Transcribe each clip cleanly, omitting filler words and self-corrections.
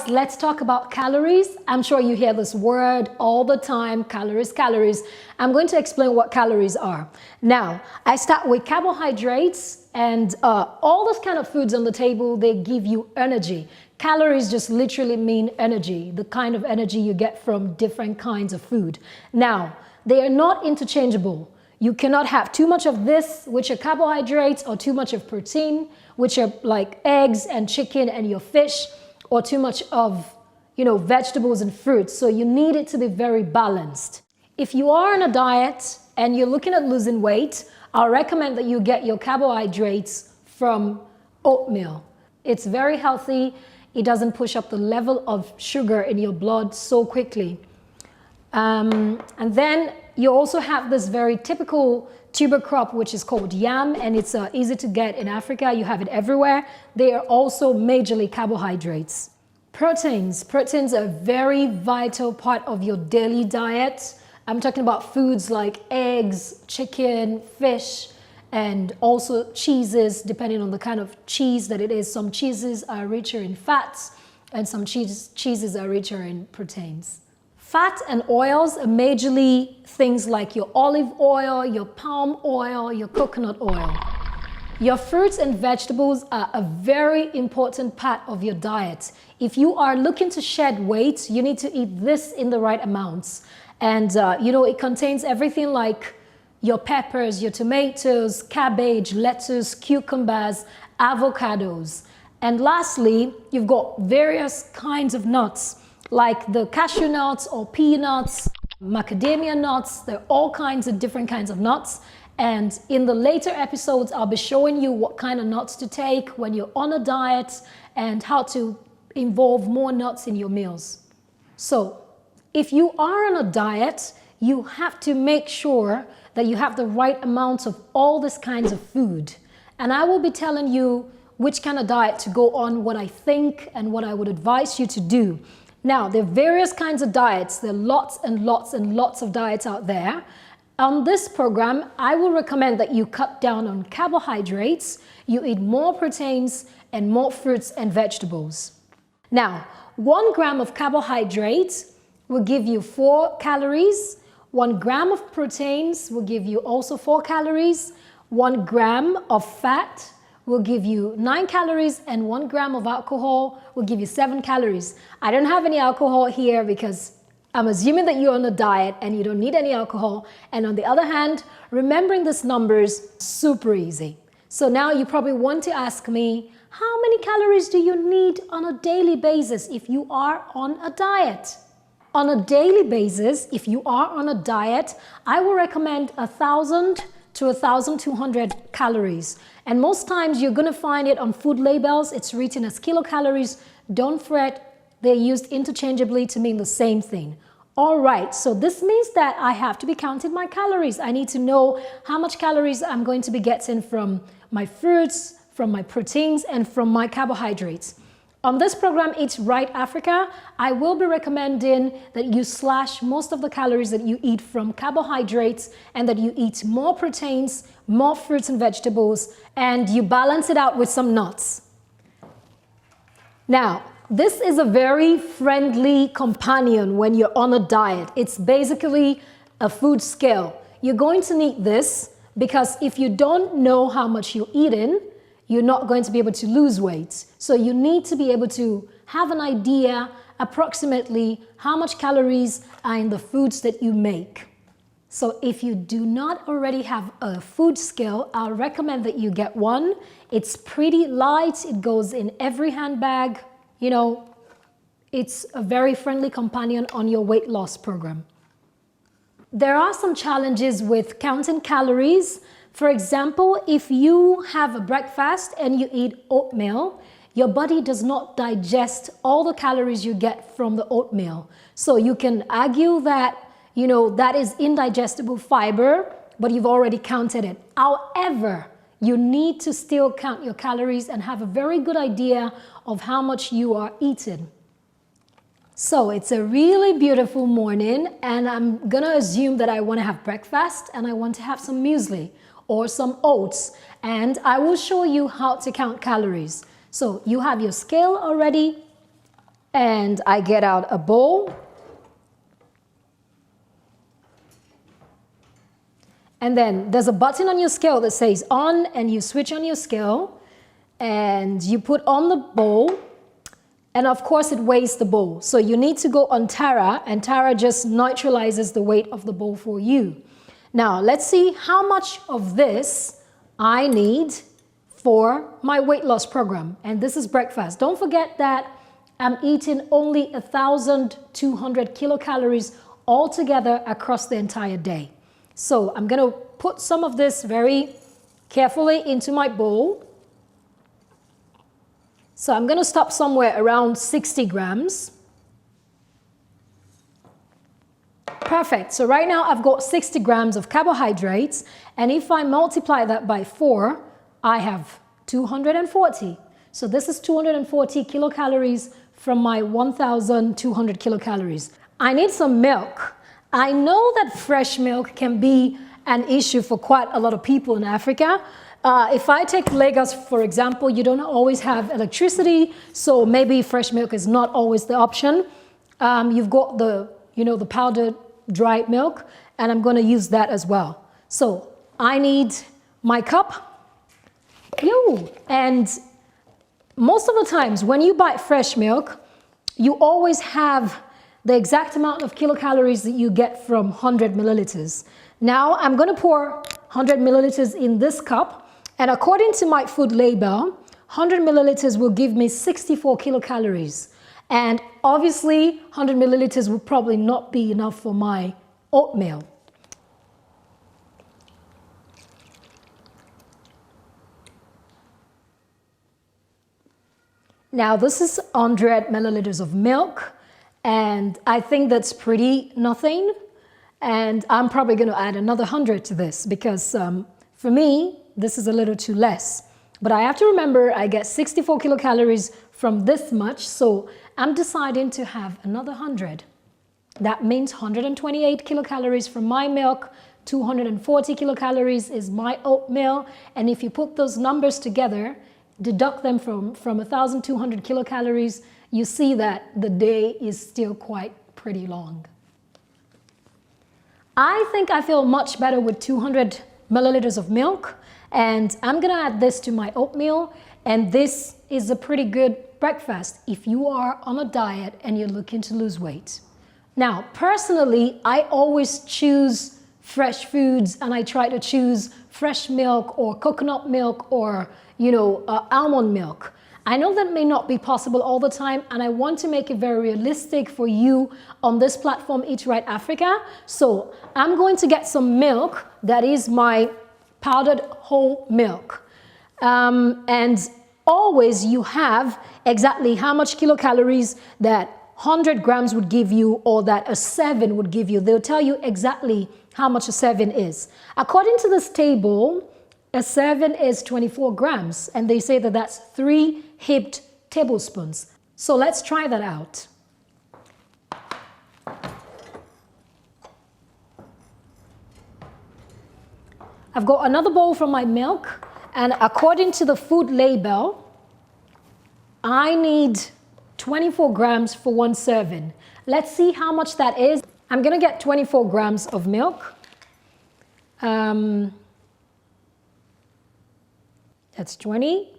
guys, let's talk about calories. I'm sure you hear this word all the time, calories, calories. I'm going to explain what calories are. Now, I start with carbohydrates and all those kind of foods on the table, they give you energy. Calories just literally mean energy, the kind of energy you get from different kinds of food. Now, they are not interchangeable. You cannot have too much of this, which are carbohydrates, or too much of protein, which are like eggs and chicken and your fish, or too much of, vegetables and fruits. So you need it to be very balanced. If you are on a diet and you're looking at losing weight, I'll recommend that you get your carbohydrates from oatmeal. It's very healthy. It doesn't push up the level of sugar in your blood so quickly. And then you also have this very typical tuber crop, which is called yam, and it's easy to get in Africa. You have it everywhere. They are also majorly carbohydrates. Proteins are a very vital part of your daily diet. I'm talking about foods like eggs, chicken, fish, and also cheeses, depending on the kind of cheese that it is. Some cheeses are richer in fats, and some cheeses are richer in proteins. Fat and oils are majorly things like your olive oil, your palm oil, your coconut oil. Your fruits and vegetables are a very important part of your diet. If you are looking to shed weight, you need to eat this in the right amounts. And it contains everything like your peppers, your tomatoes, cabbage, lettuce, cucumbers, avocados. And lastly, you've got various kinds of nuts, like the cashew nuts or peanuts, macadamia nuts. There are all kinds of different kinds of nuts. And in the later episodes, I'll be showing you what kind of nuts to take when you're on a diet and how to involve more nuts in your meals. So if you are on a diet, you have to make sure that you have the right amounts of all these kinds of food. And I will be telling you which kind of diet to go on, what I think and what I would advise you to do. Now, there are various kinds of diets. There are lots and lots and lots of diets out there. On this program, I will recommend that you cut down on carbohydrates, you eat more proteins and more fruits and vegetables. Now, 1 gram of carbohydrates will give you 4 calories. 1 gram of proteins will give you also 4 calories. 1 gram of fat will give you 9 calories, and 1 gram of alcohol will give you 7 calories. I don't have any alcohol here because I'm assuming that you're on a diet and you don't need any alcohol. And on the other hand, remembering these numbers, super easy. So now you probably want to ask me, how many calories do you need on a daily basis if you are on a diet? On a daily basis, if you are on a diet, I will recommend 1,000 to 1,200 calories. And most times you're going to find it on food labels. It's written as kilocalories. Don't fret. They're used interchangeably to mean the same thing. All right, so this means that I have to be counting my calories. I need to know how much calories I'm going to be getting from my fruits, from my proteins, and from my carbohydrates. On this program, Eat Right Africa, I will be recommending that you slash most of the calories that you eat from carbohydrates and that you eat more proteins, more fruits and vegetables, and you balance it out with some nuts. Now, this is a very friendly companion when you're on a diet. It's basically a food scale. You're going to need this because if you don't know how much you're eating, you're not going to be able to lose weight. So you need to be able to have an idea approximately how much calories are in the foods that you make. So if you do not already have a food scale, I'll recommend that you get one. It's pretty light. It goes in every handbag. It's a very friendly companion on your weight loss program. There are some challenges with counting calories. For example, if you have a breakfast and you eat oatmeal, your body does not digest all the calories you get from the oatmeal. So you can argue that, that is indigestible fiber, but you've already counted it. However, you need to still count your calories and have a very good idea of how much you are eating. So it's a really beautiful morning, and I'm gonna assume that I want to have breakfast and I want to have some muesli or some oats, and I will show you how to count calories. So you have your scale already. and I get out a bowl. And then there's a button on your scale that says on, and you switch on your scale and you put on the bowl, and of course it weighs the bowl. So you need to go on Tara, and Tara just neutralizes the weight of the bowl for you. Now let's see how much of this I need for my weight loss program. And this is breakfast. Don't forget that I'm eating only 1,200 kilocalories altogether across the entire day. So I'm going to put some of this very carefully into my bowl. So I'm going to stop somewhere around 60 grams. Perfect. So right now I've got 60 grams of carbohydrates. And if I multiply that by 4, I have 240. So this is 240 kilocalories from my 1,200 kilocalories. I need some milk. I know that fresh milk can be an issue for quite a lot of people in Africa. If I take Lagos, for example, you don't always have electricity, so maybe fresh milk is not always the option. You've got the powdered dried milk, and I'm going to use that as well. So I need my cup. And most of the times when you buy fresh milk, you always have the exact amount of kilocalories that you get from 100 milliliters. Now I'm going to pour 100 milliliters in this cup, and according to my food label, 100 milliliters will give me 64 kilocalories. And obviously 100 milliliters will probably not be enough for my oatmeal. Now this is 100 milliliters of milk. And I think that's pretty nothing. And I'm probably going to add another 100 to this because for me, this is a little too less. But I have to remember I get 64 kilocalories from this much. So I'm deciding to have another 100. That means 128 kilocalories from my milk, 240 kilocalories is my oatmeal. And if you put those numbers together, deduct them from 1,200 kilocalories, you see that the day is still quite pretty long. I think I feel much better with 200 milliliters of milk, and I'm gonna add this to my oatmeal, and this is a pretty good breakfast if you are on a diet and you're looking to lose weight. Now, personally, I always choose fresh foods, and I try to choose fresh milk or coconut milk or almond milk. I know that may not be possible all the time, and I want to make it very realistic for you on this platform, Eat Right Africa. So I'm going to get some milk that is my powdered whole milk. And always you have exactly how much kilocalories that 100 grams would give you or that a 7 would give you. They'll tell you exactly how much a 7 is. According to this table, a 7 is 24 grams, and they say that that's 3 heaped tablespoons. So let's try that out. I've got another bowl from my milk, and according to the food label, I need 24 grams for 1 serving. Let's see how much that is. I'm gonna get 24 grams of milk. That's 20.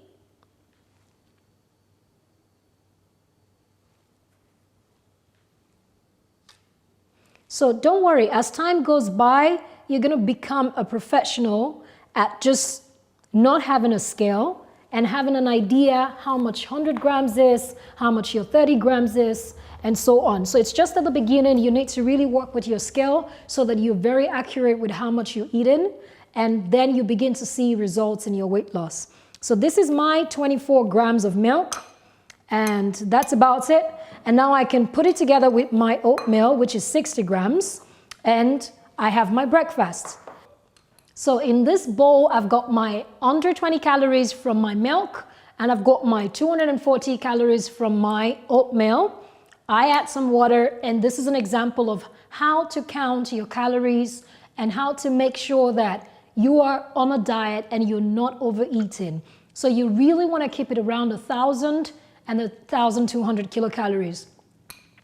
So don't worry, as time goes by, you're going to become a professional at just not having a scale and having an idea how much 100 grams is, how much your 30 grams is, and so on. So it's just at the beginning, you need to really work with your scale so that you're very accurate with how much you're eating, and then you begin to see results in your weight loss. So this is my 24 grams of milk, and that's about it. And now I can put it together with my oatmeal, which is 60 grams, and I have my breakfast. So in this bowl, I've got my 120 calories from my milk, and I've got my 240 calories from my oatmeal. I add some water, and this is an example of how to count your calories and how to make sure that you are on a diet and you're not overeating. So you really want to keep it around 1,000 and 1,200 kilocalories.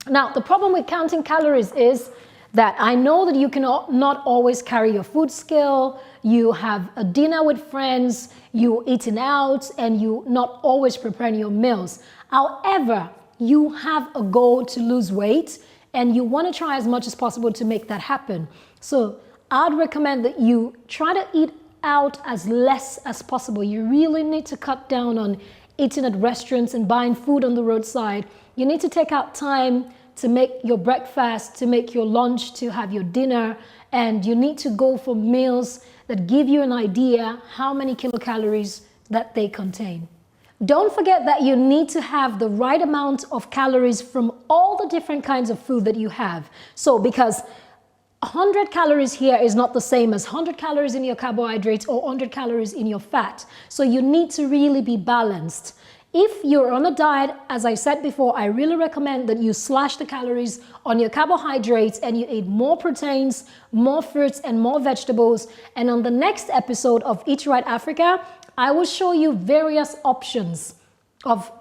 Now, the problem with counting calories is that I know that you cannot not always carry your food scale, you have a dinner with friends, you eating out, and you not always preparing your meals. However, you have a goal to lose weight and you want to try as much as possible to make that happen. So I'd recommend that you try to eat out as less as possible. You really need to cut down on eating at restaurants and buying food on the roadside. You need to take out time to make your breakfast, to make your lunch, to have your dinner, and you need to go for meals that give you an idea how many kilocalories that they contain. Don't forget that you need to have the right amount of calories from all the different kinds of food that you have. So because 100 calories here is not the same as 100 calories in your carbohydrates or 100 calories in your fat. So you need to really be balanced. If you're on a diet, as I said before, I really recommend that you slash the calories on your carbohydrates and you eat more proteins, more fruits, and more vegetables. And on the next episode of Eat Right Africa, I will show you various options of,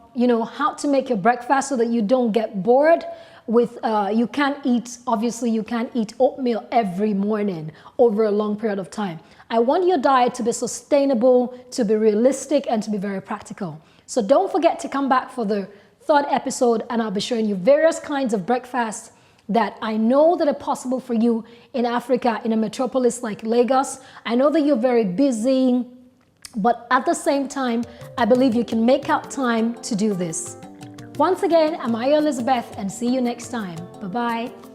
how to make your breakfast so that you don't get bored with, you can't eat oatmeal every morning over a long period of time. I want your diet to be sustainable, to be realistic, and to be very practical. So don't forget to come back for the third episode, and I'll be showing you various kinds of breakfasts that I know that are possible for you in Africa, in a metropolis like Lagos. I know that you're very busy, but at the same time, I believe you can make out time to do this. Once again, I'm Ayo Elizabeth, and see you next time. Bye-bye.